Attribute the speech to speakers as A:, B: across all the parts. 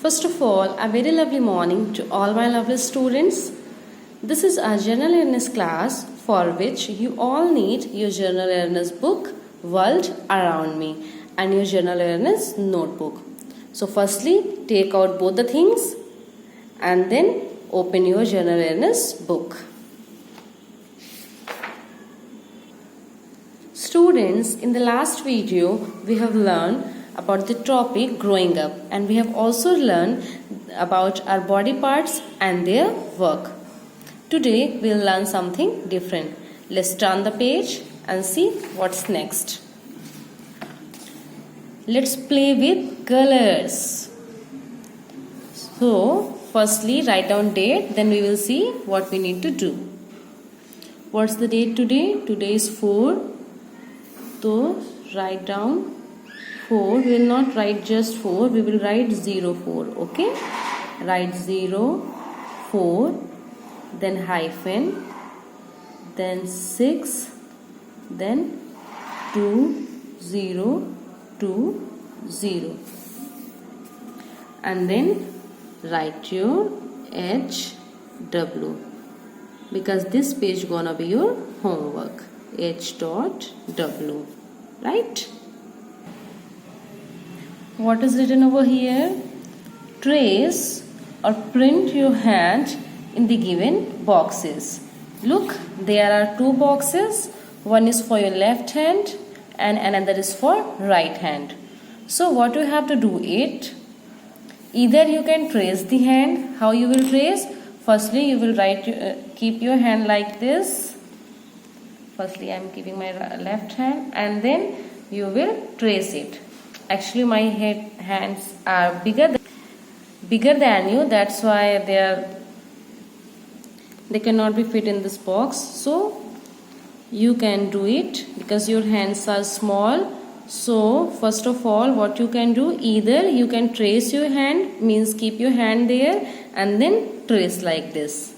A: First of all, a very lovely morning to all my lovely students. This is our general awareness class for which you all need your general awareness book, World Around Me, and your general awareness notebook. So firstly, take out both the things and then open your general awareness book. Students, in the last video, we have learned about the topic growing up, and we have also learned about our body parts and their work. Today we will learn something different. Let's turn the page and see what's next. Let's play with colors. So firstly write down date, then we will see what we need to do. What's the date today? Today is 4. So write down 4. We will not write just 4, we will write 04. Okay, write 04, then hyphen, then 6, then 2020, and then write your HW, because this page gonna be your homework. H.W, right? What is written over here? Trace or print your hand in the given boxes. Look, there are 2 boxes. One is for your left hand and another is for right hand. So what you have to do it? Either you can trace the hand. How you will trace? Firstly, you will keep your hand like this. Firstly, I am keeping my left hand, and then you will trace it. Actually, my hands are bigger than you. That's why they cannot be fit in this box. So you can do it because your hands are small. So first of all, what you can do, either you can trace your hand, means keep your hand there and then trace like this,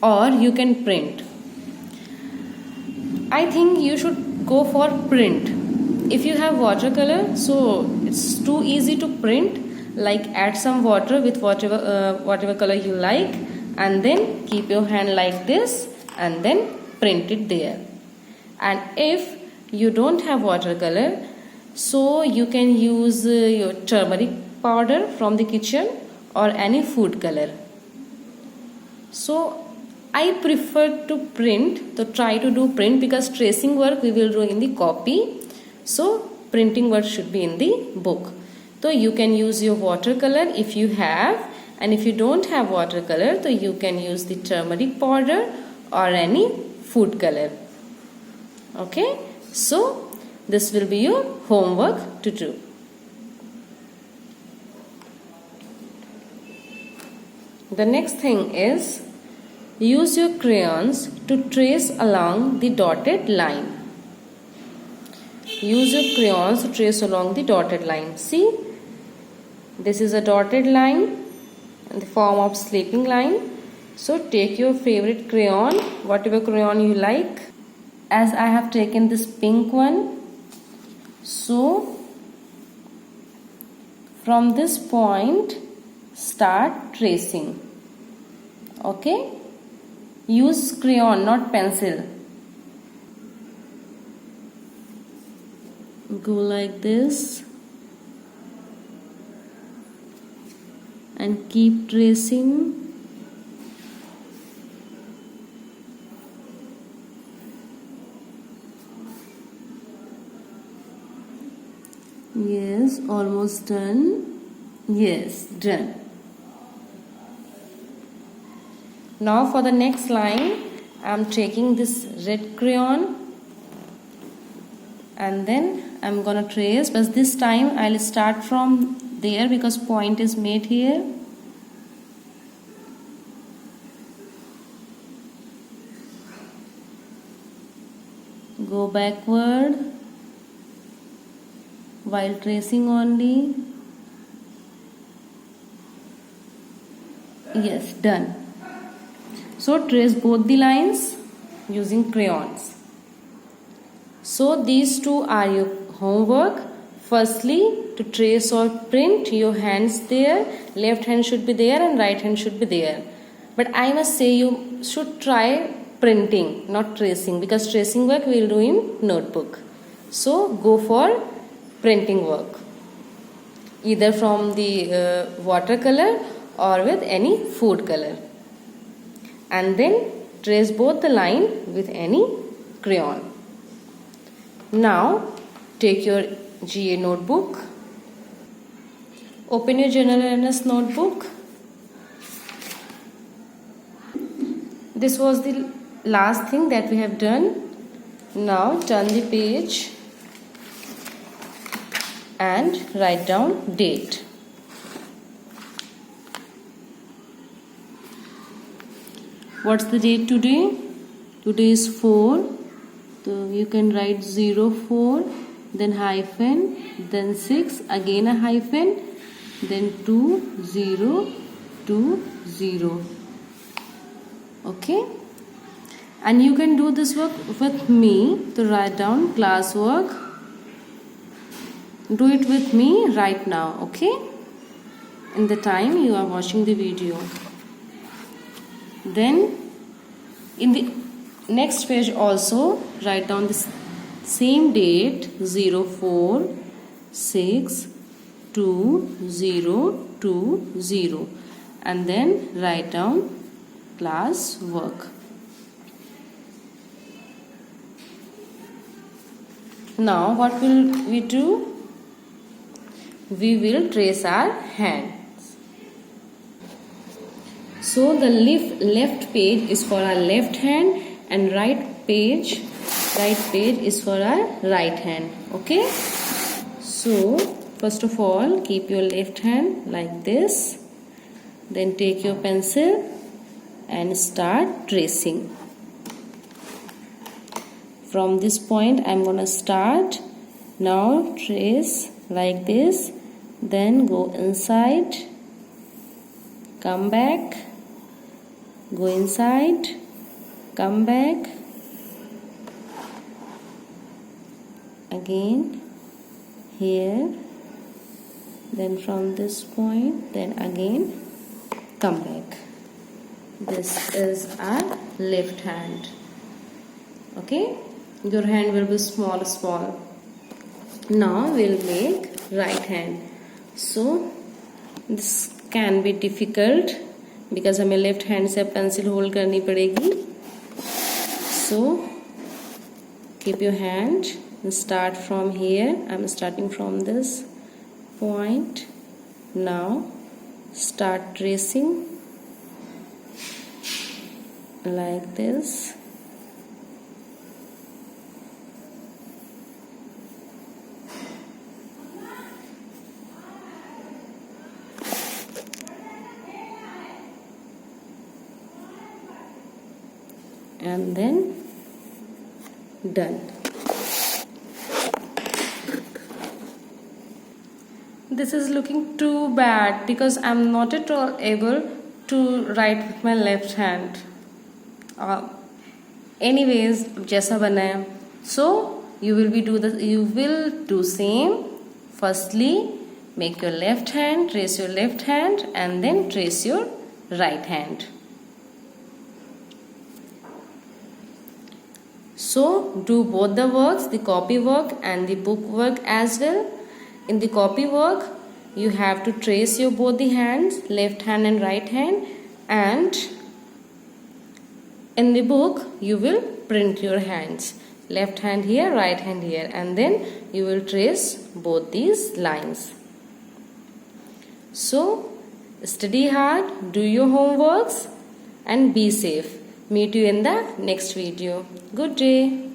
A: or you can print. I think you should go for print. If you have watercolor, so it's too easy to print. Like add some water with whatever color you like, and then keep your hand like this and then print it there. And if you don't have watercolor, so you can use your turmeric powder from the kitchen or any food color. So I prefer to print, so try to do print, because tracing work we will do in the copy. So printing work should be in the book. So you can use your watercolor if you have, and if you don't have watercolor, so you can use the turmeric powder or any food color. Okay, so this will be your homework to do. The next thing is, use your crayons to trace along the dotted line. Use your crayons to trace along the dotted line. See, this is a dotted line in the form of sleeping line. So take your favorite crayon, whatever crayon you like. As I have taken this pink one, so from this point start tracing. Okay, use crayon, not pencil. Go like this and keep tracing. Yes, almost done. Yes, done. Now for the next line, I am taking this red crayon and then I am gonna trace, but this time I will start from there because point is made here. Go backward while tracing only. Yes, done. So trace both the lines using crayons. So these two are your homework. Firstly, to trace or print, your hands there, left hand should be there and right hand should be there. But I must say you should try printing, not tracing, because tracing work we will do in notebook. So go for printing work, either from the watercolor or with any food color. And then trace both the line with any crayon. Now take your GA notebook, open your general awareness notebook. This was the last thing that we have done. Now turn the page and write down date. What's the date today? Today is 4. So you can write 04, then hyphen, then 6, again a hyphen, then 2020. Okay? And you can do this work with me to write down classwork. Do it with me right now, okay? In the time you are watching the video. Then in the next page also write down the same date 04/6/2020 and then write down class work. Now what will we do? We will trace our hands. So the left page is for our left hand and right page is for our right hand. Okay? So first of all, keep your left hand like this. Then take your pencil and start tracing. From this point I am going to start. Now trace like this, then go inside, come back, go inside, come back, again here, then from this point, then again come back. This is our left hand. Okay, your hand will be small. Now we'll make right hand. So this can be difficult because हमें left hand से pencil hold करनी पड़ेगी. So keep your hand and start from here. I'm starting from this point. Now start tracing like this. And then done. This is looking too bad because I'm not at all able to write with my left hand. Anyways, जैसा बना है. So you will do same. Firstly, make your left hand, trace your left hand, and then trace your right hand. So do both the works, the copy work and the book work as well. In the copy work, you have to trace your both the hands, left hand and right hand, and in the book you will print your hands, left hand here, right hand here, and then you will trace both these lines. So study hard, do your homeworks, and be safe. Meet you in the next video. Good day.